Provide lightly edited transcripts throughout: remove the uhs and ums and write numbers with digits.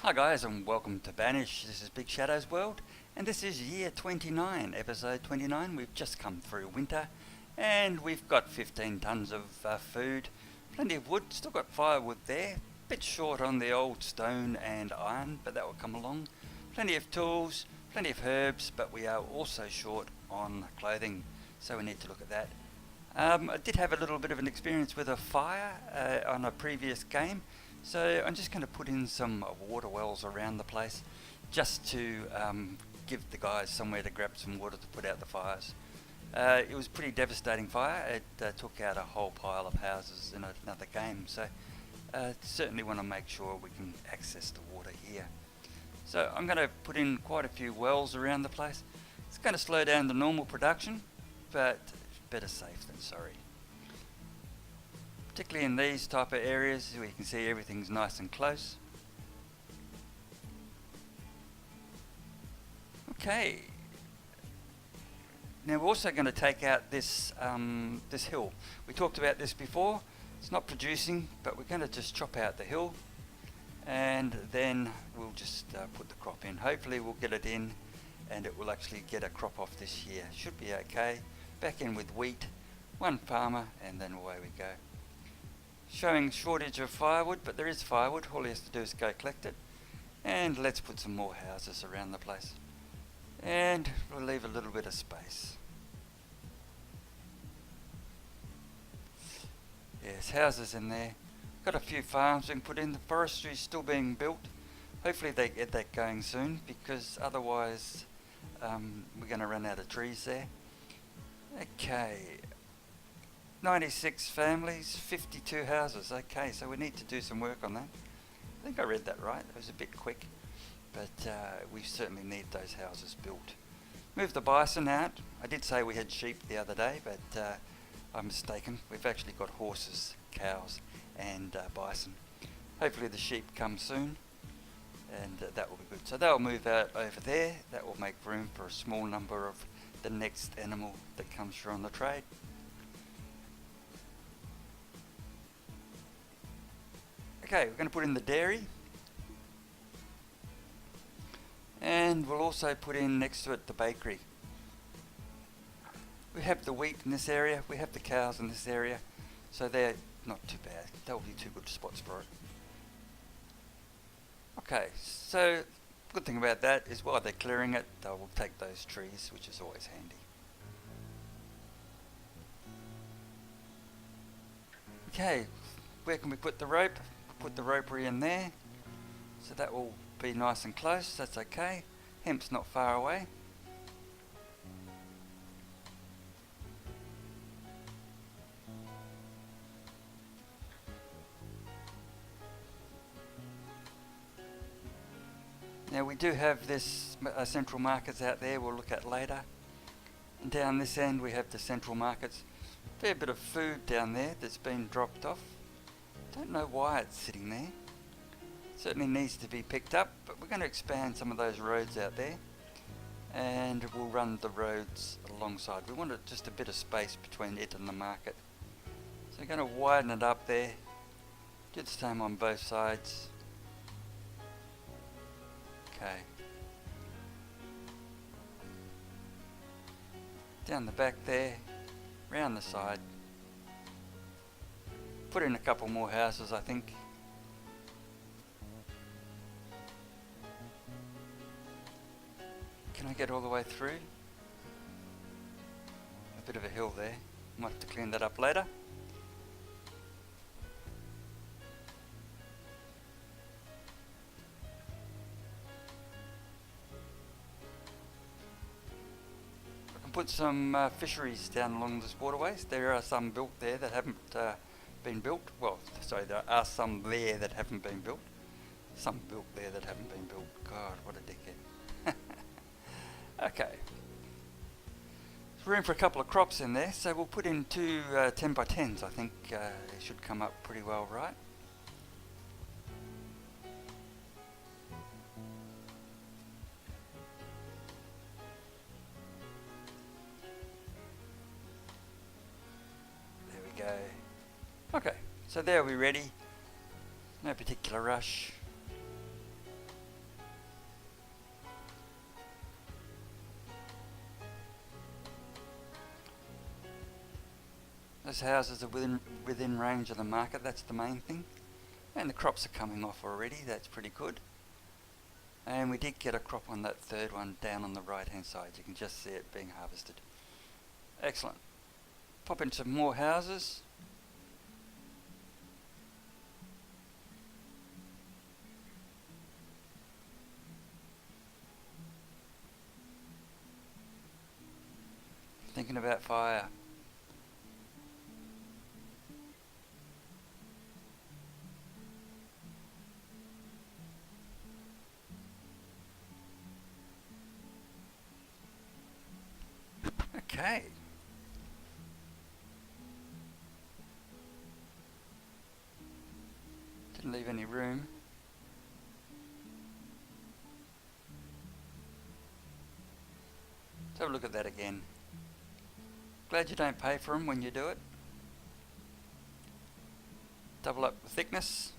Hi guys and welcome to Banished. This is BigShadowsWorld and this is year 29, episode 29. We've just come through winter and we've got 15 tons of food, plenty of wood, still got firewood there, bit short on the old stone and iron, but that will come along. Plenty of tools, plenty of herbs, but we are also short on clothing, so we need to look at that. I did have a little bit of an experience with a fire on a previous game. So I'm just going to put in some water wells around the place just to give the guys somewhere to grab some water to put out the fires. It was a pretty devastating fire. It took out a whole pile of houses in another game, so certainly want to make sure we can access the water here. So I'm going to put in quite a few wells around the place. It's going to slow down the normal production, but better safe than sorry. Particularly in these type of areas where you can see everything's nice and close. Okay. Now we're also going to take out this this hill. We talked about this before. It's not producing, but we're going to just chop out the hill, and then we'll just put the crop in. Hopefully we'll get it in, and it will actually get a crop off this year. Should be okay. Back in with wheat, one farmer, and then away we go. Showing shortage of firewood, but there is firewood. All he has to do is go collect it. And let's put some more houses around the place. And we'll leave a little bit of space. Yes, houses in there. Got a few farms we can put in. The forestry is still being built. Hopefully they get that going soon, because otherwise we're going to run out of trees there. Okay. 96 families, 52 houses. Okay, so we need to do some work on that. I think I read that right. It was a bit quick, but we certainly need those houses built. Move the bison out. I did say we had sheep the other day, but I'm mistaken. We've actually got horses, cows, and bison. Hopefully the sheep come soon, and that will be good. So they'll move out over there. That will make room for a small number of the next animal that comes through on the trade. Okay, we're going to put in the dairy, and we'll also put in next to it the bakery. We have the wheat in this area, we have the cows in this area, so they're not too bad. They'll be two good spots for it. Okay, so good thing about that is while they're clearing it, they will take those trees, which is always handy. Okay, where can we put the rope? Put the ropery in there, so that will be nice and close. That's okay. Hemp's not far away. Now we do have this central markets out there we'll look at later, and down this end we have the central markets. Fair bit of food down there that's been dropped off. Don't know why it's sitting there. Certainly needs to be picked up, but we're going to expand some of those roads out there, and we'll run the roads alongside. We want just a bit of space between it and the market, so we're going to widen it up there. Do the same on both sides. Okay. Down the back there, round the side. Put in a couple more houses, I think. Can I get all the way through? A bit of a hill there. Might have to clean that up later. I can put some fisheries down along this waterways. There are some built there that haven't been built. Well, sorry, there are some there that haven't been built. Some built there that haven't been built. God, what a dickhead. Okay. There's room for a couple of crops in there, so we'll put in two 10 by 10s. I think they should come up pretty well, right? There we go. Okay, so there we're ready. No particular rush. Those houses are within range of the market, that's the main thing. And the crops are coming off already, that's pretty good. And we did get a crop on that third one down on the right hand side. You can just see it being harvested. Excellent. Pop into some more houses. Thinking about fire. Okay. Didn't leave any room. Let's have a look at that again. Glad you don't pay for them when you do it. Double up the thickness.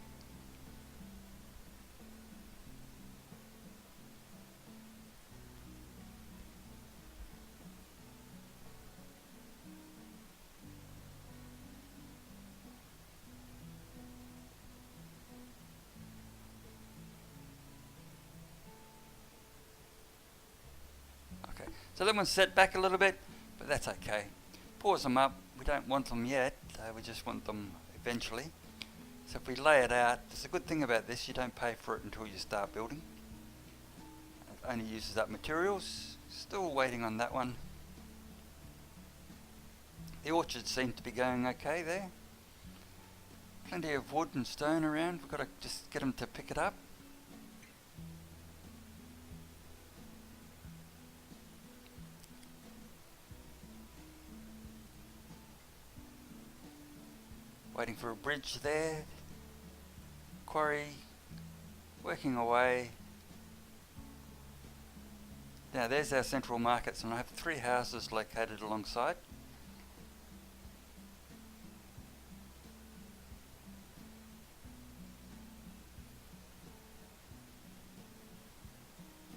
So that one's set back a little bit, but that's okay. Pause them up. We don't want them yet. We just want them eventually. So if we lay it out, there's a good thing about this. You don't pay for it until you start building. It only uses up materials. Still waiting on that one. The orchards seem to be going okay there. Plenty of wood and stone around. We've got to just get them to pick it up. Waiting for a bridge there. Quarry. Working away. Now there's our central markets, and I have 3 houses located alongside.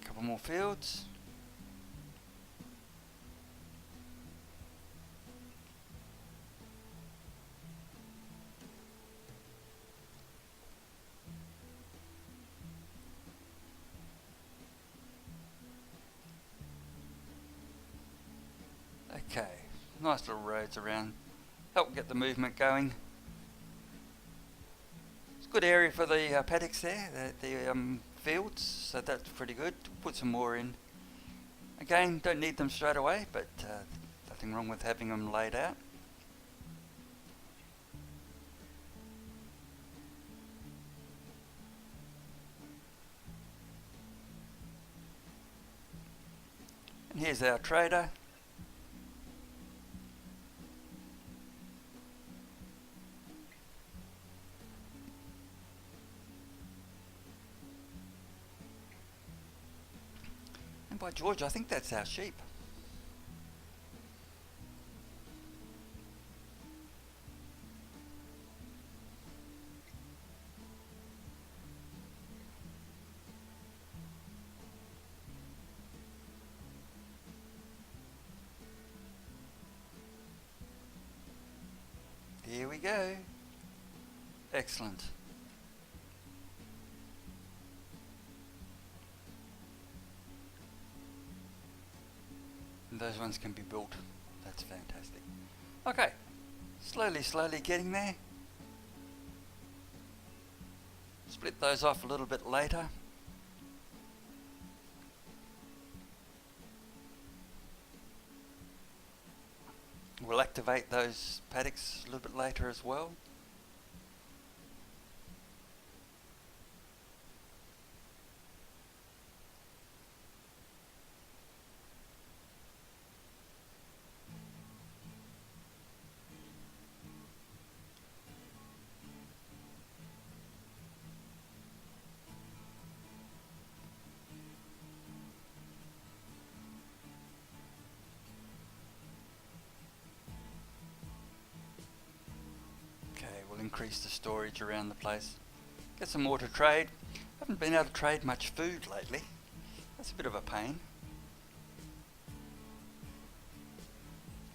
A couple more fields. Okay, nice little roads around, help get the movement going. It's a good area for the paddocks there, the fields, so that's pretty good. Put some more in. Again, don't need them straight away, but nothing wrong with having them laid out. And here's our trader. And by George, I think that's our sheep. Here we go. Excellent. And those ones can be built. That's fantastic. Okay, slowly getting there. Split those off a little bit later. We'll activate those paddocks a little bit later as well. Increase the storage around the place. Get some more to trade. Haven't been able to trade much food lately. That's a bit of a pain.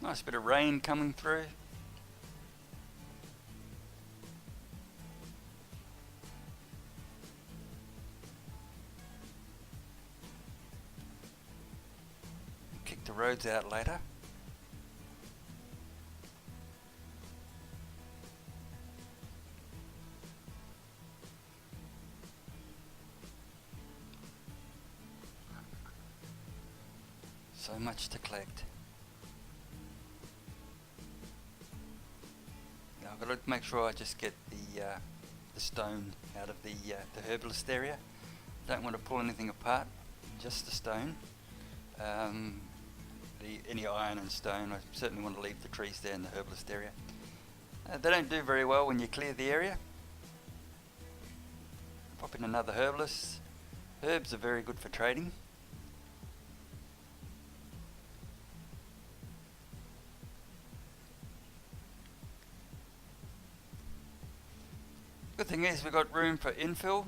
Nice bit of rain coming through. the roads out later. So much to collect. Now I've got to make sure I just get the stone out of the herbalist area. Don't want to pull anything apart, just the stone. Any iron and stone, I certainly want to leave the trees there in the herbalist area. They don't do very well when you clear the area. Pop in another herbalist. Herbs are very good for trading. Good thing is we've got room for infill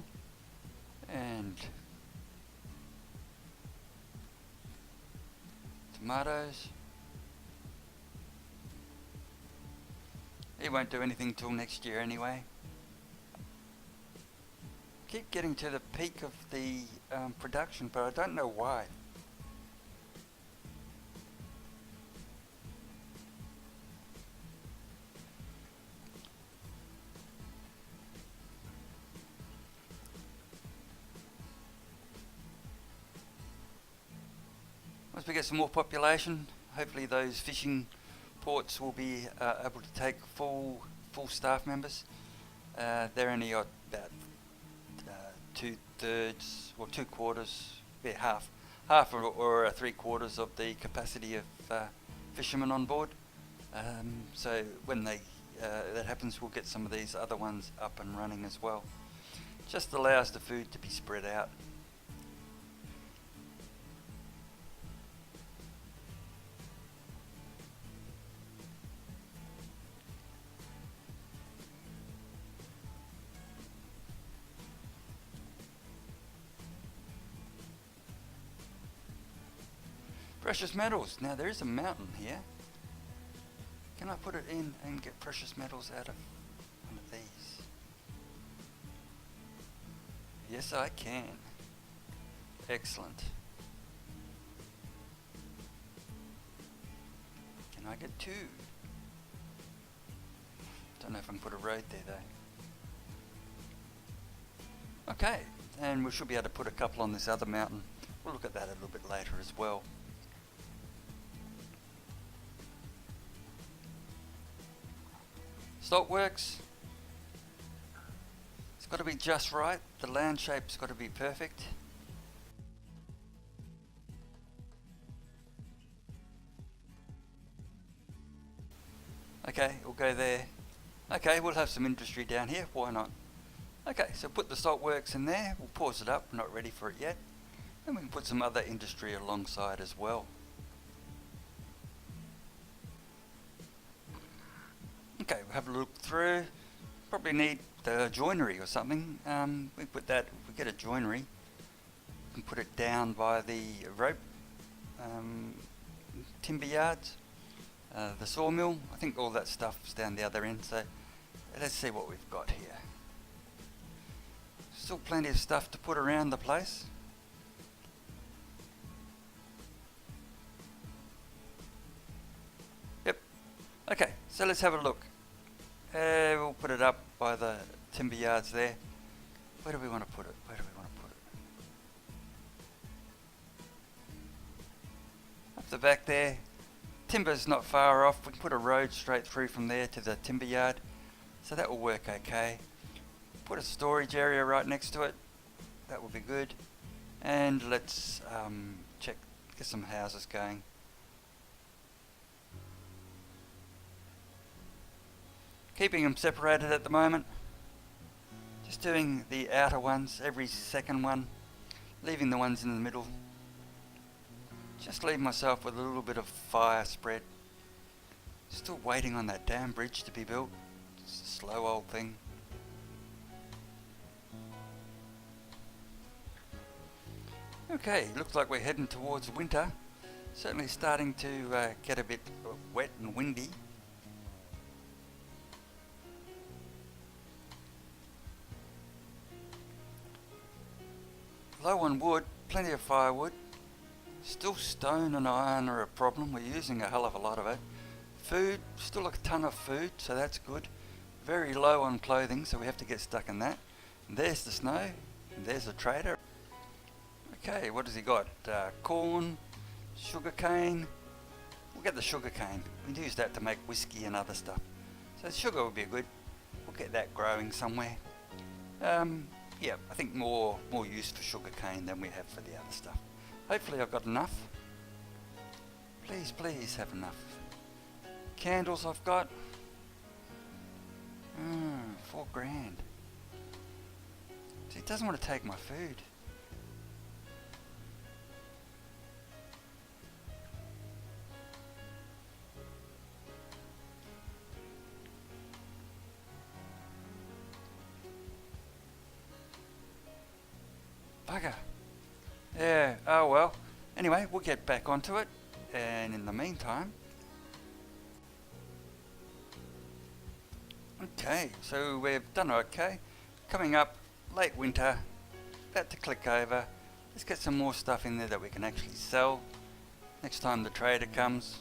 and tomatoes. He won't do anything till next year anyway. Keep getting to the peak of the production, but I don't know why. Once we get some more population, hopefully those fishing ports will be able to take full staff members. They're only about 2/3 or 2/4, yeah, half or 3/4 of the capacity of fishermen on board. So when that happens, we'll get some of these other ones up and running as well. Just allows the food to be spread out. Precious metals. Now there is a mountain here. Can I put it in and get precious metals out of one of these? Yes, I can. Excellent. Can I get 2? Don't know if I can put a road there though. Okay, and we should be able to put a couple on this other mountain. We'll look at that a little bit later as well. Saltworks. It's got to be just right. The land shape's got to be perfect. Okay, we'll go there. Okay, we'll have some industry down here. Why not? Okay, so put the saltworks in there. We'll pause it up. We're not ready for it yet. And we can put some other industry alongside as well. Okay, we'll have a look through. Probably need the joinery or something. We put that, if we get a joinery, we can put it down by the rope timber yards, the sawmill. I think all that stuff's down the other end, so let's see what we've got here. Still plenty of stuff to put around the place. Yep. Okay, so let's have a look. We'll put it up by the timber yards there. Where do we want to put it? Where do we want to put it? Up the back there. Timber's not far off. We can put a road straight through from there to the timber yard. So that will work okay. Put a storage area right next to it. That will be good. And let's get some houses going. Keeping them separated at the moment. Just doing the outer ones, every second one. Leaving the ones in the middle. Just leave myself with a little bit of fire spread. Still waiting on that damn bridge to be built. It's a slow old thing. Okay, looks like we're heading towards winter. Certainly starting to get a bit wet and windy. Low on wood, plenty of firewood. Still stone and iron are a problem. We're using a hell of a lot of it. Food, still a ton of food, so that's good. Very low on clothing, so we have to get stuck in that. And there's the snow, and there's the trader. Okay, what has he got? Corn, sugar cane. We'll get the sugar cane. We use that to make whiskey and other stuff. So sugar would be good. We'll get that growing somewhere. Yeah, I think more use for sugar cane than we have for the other stuff. Hopefully I've got enough. Please have enough. Candles I've got. 4 grand. See, it doesn't want to take my food. Bugger. Yeah, oh well. Anyway, we'll get back onto it. And in the meantime... Okay, so we've done okay. Coming up, late winter. About to click over. Let's get some more stuff in there that we can actually sell. Next time the trader comes.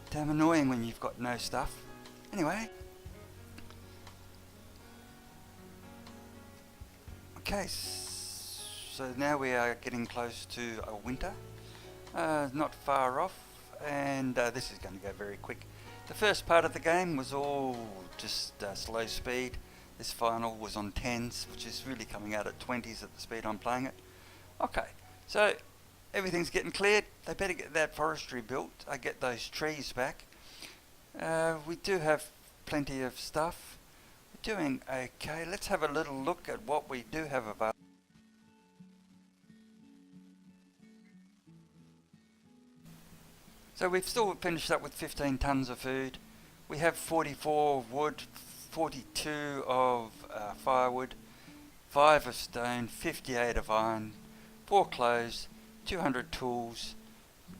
Damn annoying when you've got no stuff. Anyway. Okay, so now we are getting close to a winter, not far off, and this is going to go very quick. The first part of the game was all just slow speed. This final was on 10s, which is really coming out at 20s at the speed I'm playing it. Okay, so everything's getting cleared. They better get that forestry built. I get those trees back. We do have plenty of stuff. Doing okay. Let's have a little look at what we do have available. So we've still finished up with 15 tons of food. We have 44 of wood, 42 of firewood, 5 of stone, 58 of iron, 4 clothes, 200 tools,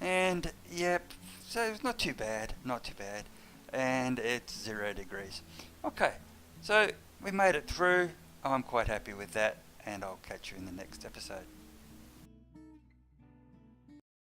and yep, so it's not too bad, and it's 0 degrees. Okay. So we made it through. I'm quite happy with that, and I'll catch you in the next episode.